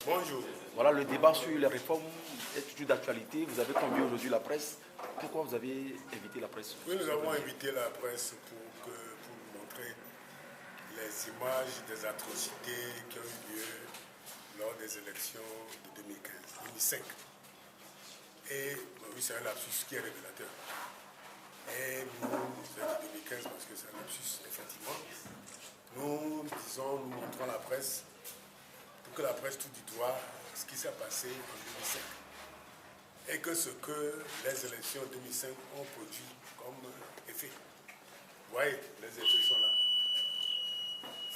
Bonjour. Voilà, le débat sur les réformes est toujours d'actualité. Vous avez convié aujourd'hui la presse. Pourquoi vous avez invité la presse? Oui, nous avons invité la presse pour vous montrer les images des atrocités qui ont eu lieu lors des élections de 2005. Et oui, c'est un lapsus qui est révélateur. Et nous, c'est de 2015 parce que c'est un lapsus, effectivement. Nous montrons la presse pour que la presse touche du doigt ce qui s'est passé en 2005. Et que ce que les élections 2005 ont produit comme effet. Vous voyez, les effets sont là.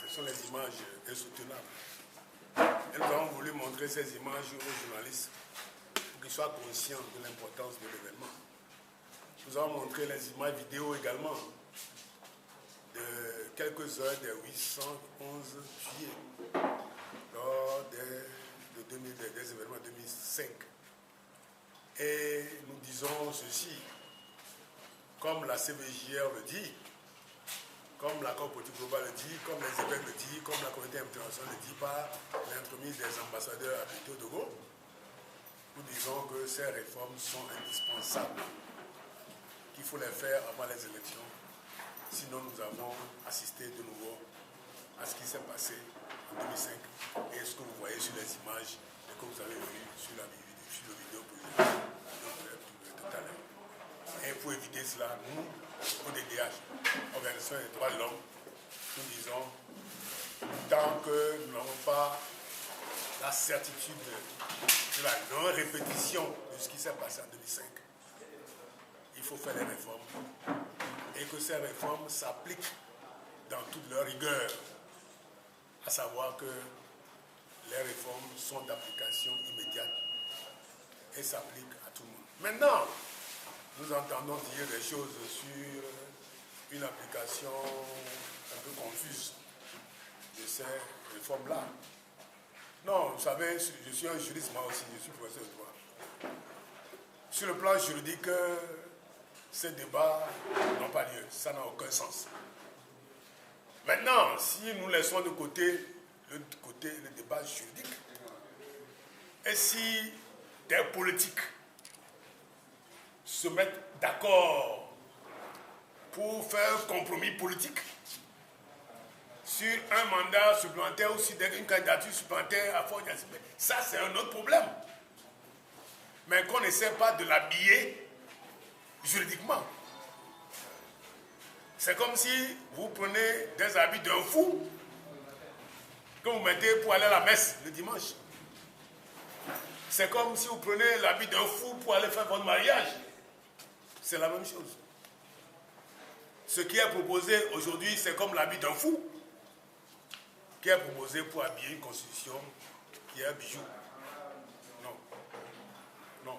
Ce sont les images insoutenables. Et nous avons voulu montrer ces images aux journalistes pour qu'ils soient conscients de l'importance de l'événement. Nous avons montré les images vidéo également de quelques heures des 811 juillet lors des événements 2005. Et nous disons ceci, comme la CVJR le dit, comme l'accord politique global le dit, comme les évêques le disent, comme la communauté internationale le dit par l'entremise des ambassadeurs à au Togo, nous disons que ces réformes sont indispensables, qu'il faut les faire avant les élections, sinon nous avons assisté de nouveau à ce qui s'est passé en 2005 et ce que vous voyez sur les images et que vous avez vu sur la vidéo tout à l'heure. Et pour éviter cela, nous, ODDH, Organisation des droits de l'homme, nous disons, tant que nous n'avons pas la certitude de la non-répétition de ce qui s'est passé en 2005, il faut faire des réformes et que ces réformes s'appliquent dans toute leur rigueur, à savoir que les réformes sont d'application immédiate et s'appliquent à tout le monde. Maintenant, nous entendons dire des choses sur une application un peu confuse de ces réformes-là. Non, vous savez, je suis un juriste moi aussi, je suis professeur de droit. Sur le plan juridique, ces débats n'ont pas lieu, ça n'a aucun sens. Maintenant, si nous laissons de côté le débat juridique, et si des politiques se mettent d'accord pour faire un compromis politique sur un mandat supplémentaire ou sur une candidature supplémentaire à force d'aspect, ça c'est un autre problème. Mais qu'on n'essaie pas de l'habiller juridiquement. C'est comme si vous prenez des habits d'un fou que vous mettez pour aller à la messe le dimanche. C'est comme si vous prenez l'habit d'un fou pour aller faire votre mariage. C'est la même chose. Ce qui est proposé aujourd'hui, c'est comme l'habit d'un fou qui est proposé pour habiller une constitution qui est un bijou. Non. Non.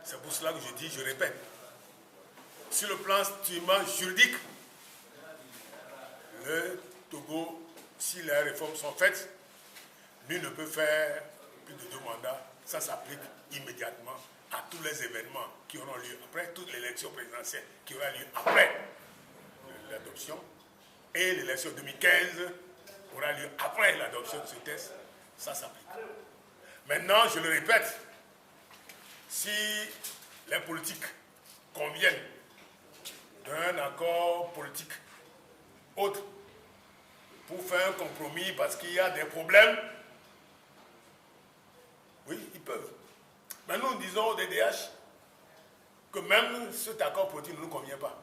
C'est pour cela que je dis, je répète. Sur le plan strictement juridique, le Togo, si les réformes sont faites, lui ne peut faire plus de 2 mandats. Ça s'applique immédiatement à tous les événements qui auront lieu après, toute l'élection présidentielle qui aura lieu après l'adoption. Et l'élection 2015 aura lieu après l'adoption de ce texte. Ça s'applique. Maintenant, je le répète, si les politiques conviennent d'un accord politique autre pour faire un compromis parce qu'il y a des problèmes, oui, ils peuvent. Mais nous disons au DDH que même cet accord politique ne nous convient pas.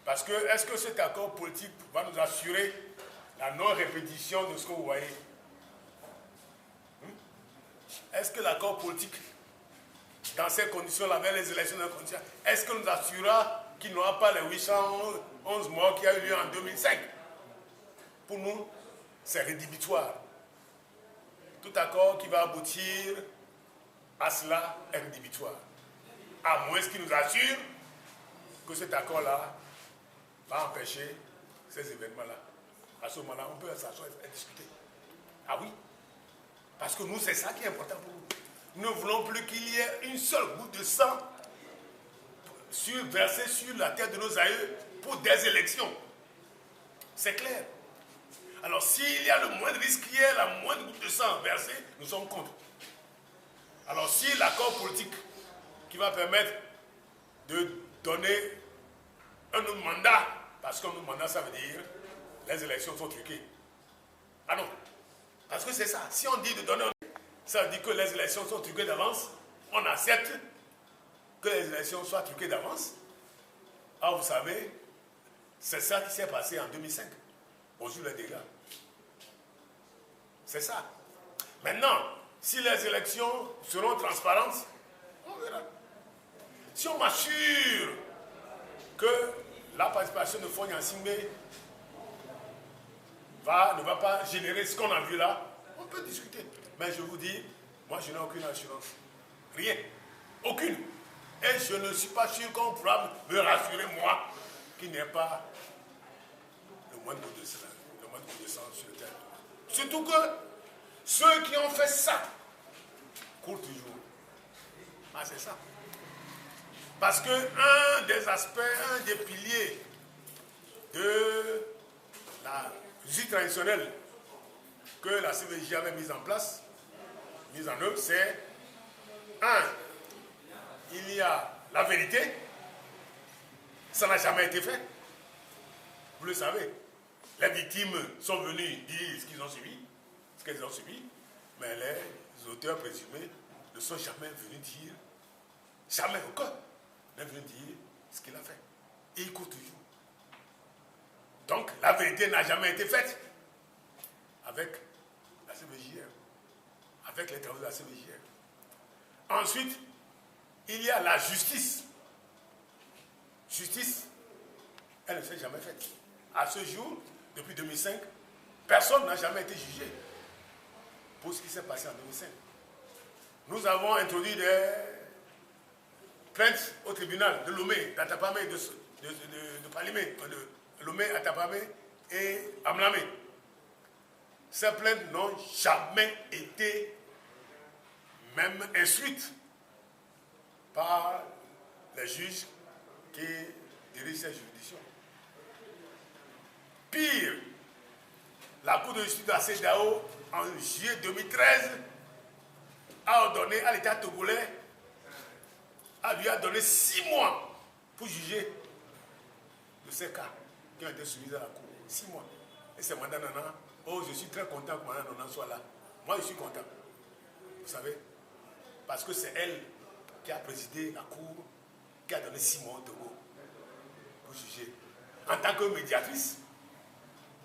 Parce que, est-ce que cet accord politique va nous assurer la non-répétition de ce que vous voyez? Est-ce que l'accord politique, dans ces conditions-là, avec les élections dans les conditions, est-ce que nous assurera qu'il n'y aura pas les 811 morts qui a eu lieu en 2005? Pour nous, c'est rédhibitoire. Tout accord qui va aboutir à cela est rédhibitoire. À moins qu'il nous assure que cet accord-là va empêcher ces événements-là. À ce moment-là, on peut s'asseoir et discuter. Ah oui? Parce que nous, c'est ça qui est important pour nous. Nous ne voulons plus qu'il y ait une seule goutte de sang versée sur la terre de nos aïeux pour des élections. C'est clair. Alors s'il y a le moindre risque, qu'il y ait la moindre goutte de sang versée, nous sommes contre. Alors si l'accord politique qui va permettre de donner un autre mandat, parce qu'un autre mandat ça veut dire les élections sont truquées. Ah non, parce que c'est ça. Si on dit de donner un... ça veut dire que les élections sont truquées d'avance, on accepte que les élections soient truquées d'avance. Alors vous savez, c'est ça qui s'est passé en 2005. Bonjour les dégâts. C'est ça. Maintenant, si les élections seront transparentes, on verra. Si on m'assure que la participation de Fonya Singbe ne va pas générer ce qu'on a vu là, on peut discuter. Mais je vous dis, moi je n'ai aucune assurance. Rien. Aucune. Et je ne suis pas sûr qu'on pourra me rassurer, moi, qu'il n'y ait pas le moindre de sang sur le terrain. Surtout que ceux qui ont fait ça courent toujours. Ah, c'est ça. Parce que un des aspects, un des piliers de la justice traditionnelle que la CVJ avait mise en place, mise en œuvre, c'est il y a la vérité, ça n'a jamais été fait. Vous le savez. Les victimes sont venues dire ce qu'ils ont subi, mais les auteurs présumés ne sont jamais venus dire, jamais aucun, n'est venu dire ce qu'il a fait. Et il court toujours. Donc la vérité n'a jamais été faite avec la CVJR, avec les travaux de la CVJR. Ensuite, il y a la justice. Justice, elle ne s'est jamais faite. À ce jour, depuis 2005, personne n'a jamais été jugé pour ce qui s'est passé en 2005. Nous avons introduit des plaintes au tribunal de Lomé, d'Atapamé, de Palimé, de Lomé, Atapamé et Amlamé. Ces plaintes n'ont jamais été même instruites par les juges qui dirigent ces juridictions. Pire, la Cour de justice de la CEDEAO, en juillet 2013, a ordonné à l'État togolais, lui a donné 6 mois pour juger de ces cas qui ont été soumis à la Cour. 6 mois. Et c'est Mme Nana. Oh, je suis très content que Mme Nana soit là. Moi, je suis content. Vous savez, parce que c'est elle qui a présidé la Cour, qui a donné 6 mois au Togo pour juger. En tant que médiatrice,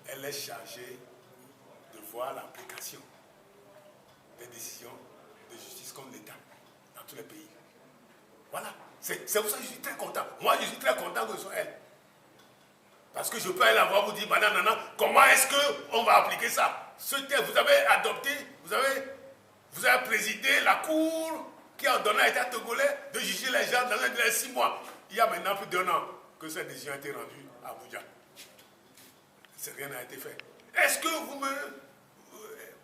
elle est chargée de voir l'application des décisions de justice comme l'État dans tous les pays. Voilà. C'est pour ça que je suis très content. Moi, je suis très content que ce soit elle. Parce que je peux aller la voir, vous dire, Madame Nana, comment est-ce qu'on va appliquer ça? Vous avez adopté, vous avez présidé la Cour qui a donné à l'État togolais de juger les gens dans un délai de 6 mois. Il y a maintenant plus d'1 an que cette décision a été rendue à Abuja. Rien n'a été fait. Est-ce que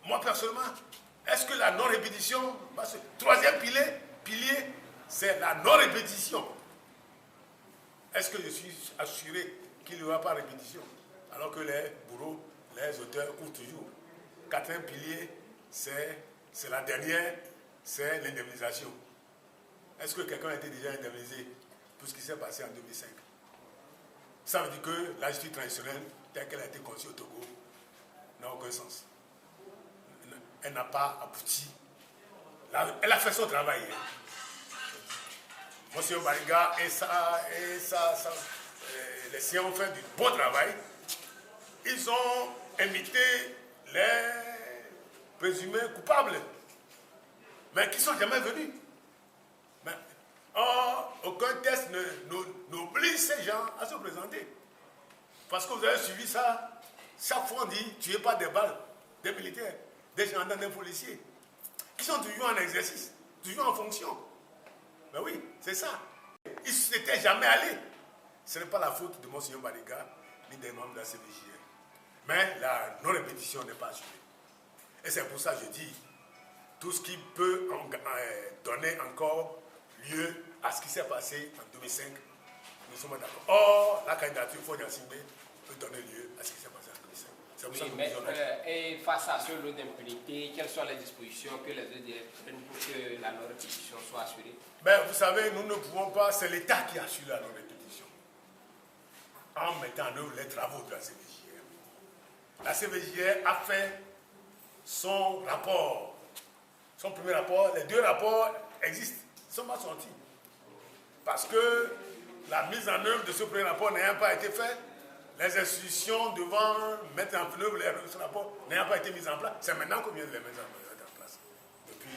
moi personnellement, est-ce que la non-répétition, parce que troisième pilier, c'est la non-répétition. Est-ce que je suis assuré qu'il n'y aura pas de répétition? Alors que les bourreaux, les auteurs courent toujours. Quatrième pilier, c'est la dernière, c'est l'indemnisation. Est-ce que quelqu'un a été déjà indemnisé pour ce qui s'est passé en 2005? Ça veut dire que la justice traditionnelle, telle qu'elle a été conçue au Togo, n'a aucun sens. Elle n'a pas abouti. Elle a fait son travail. Monsieur Bariga les siens ont fait du bon travail. Ils ont invité les présumés coupables, mais qui ne sont jamais venus. Or, aucun test n'oblige ces gens à se présenter. Parce que vous avez suivi ça, chaque fois on dit, tuez pas des balles, des militaires, des gendarmes, des policiers, qui sont toujours en exercice, toujours en fonction. Mais oui, c'est ça. Ils ne s'étaient jamais allés. Ce n'est pas la faute de Monseigneur Bariga, ni des membres de la CVJR. Mais la non-répétition n'est pas assurée. Et c'est pour ça que je dis, tout ce qui peut donner encore lieu à ce qui s'est passé en 2005, nous sommes d'accord. Or, la candidature Fonya Singbe peut donner lieu à ce qui s'est passé en 2005. C'est pour ça Oui, que mais nous disons et face à ce lot d'impunité, quelles sont les dispositions que les EDF prennent pour que la non-répétition soit assurée? Ben, vous savez, nous ne pouvons pas, c'est l'État qui assure la non-répétition en mettant en œuvre les travaux de la CVJR. La CVJR a fait son rapport, son premier rapport. Les deux rapports existent, ils ne sont pas sortis. Parce que la mise en œuvre de ce premier rapport n'ayant pas été faite, les institutions devant mettre en œuvre ce rapport n'ayant pas été mises en place, c'est maintenant qu'on vient de les mettre en place. Depuis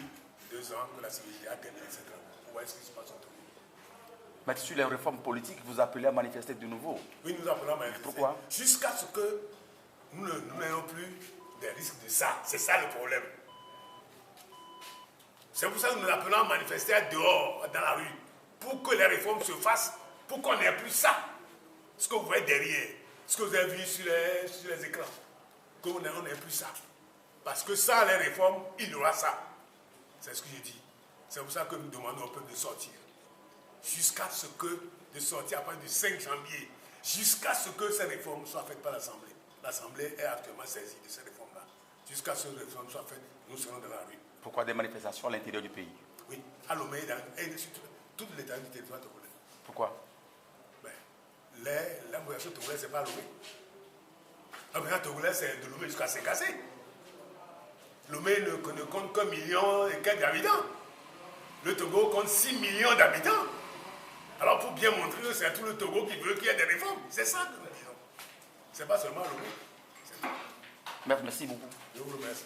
2 ans que la CVJR a terminé ses travaux. Où est-ce qu'il se passe aujourd'hui? Mais sur les réformes politiques, vous appelez à manifester de nouveau. Oui, nous appelons à manifester. Pourquoi? Jusqu'à ce que nous n'ayons plus des risques de ça. C'est ça le problème. C'est pour ça que nous appelons à manifester dehors, dans la rue, pour que les réformes se fassent, pour qu'on n'ait plus ça. Ce que vous voyez derrière, ce que vous avez vu sur les écrans, qu'on n'ait plus ça. Parce que ça, les réformes, il y aura ça. C'est ce que j'ai dit. C'est pour ça que nous demandons au peuple de sortir. Jusqu'à ce que, de sortir à partir du 5 janvier, jusqu'à ce que ces réformes soient faites par l'Assemblée. L'Assemblée est actuellement saisie de ces réformes-là. Jusqu'à ce que ces réformes soient faites, nous serons dans la rue. Pourquoi des manifestations à l'intérieur du pays? Oui, à Lomé et sur toute l'étendue du territoire togolais. Pourquoi? Ben, la population togolaise, ce n'est pas Lomé. La population togolaise, c'est de Lomé jusqu'à Sécassé. Lomé ne compte qu'un million et quelques d'habitants. Le Togo compte 6 millions d'habitants. Alors pour bien montrer que c'est tout le Togo qui veut qu'il y ait des réformes. C'est ça que nous disons. Ce n'est pas seulement Lomé. Merci beaucoup. Je vous remercie.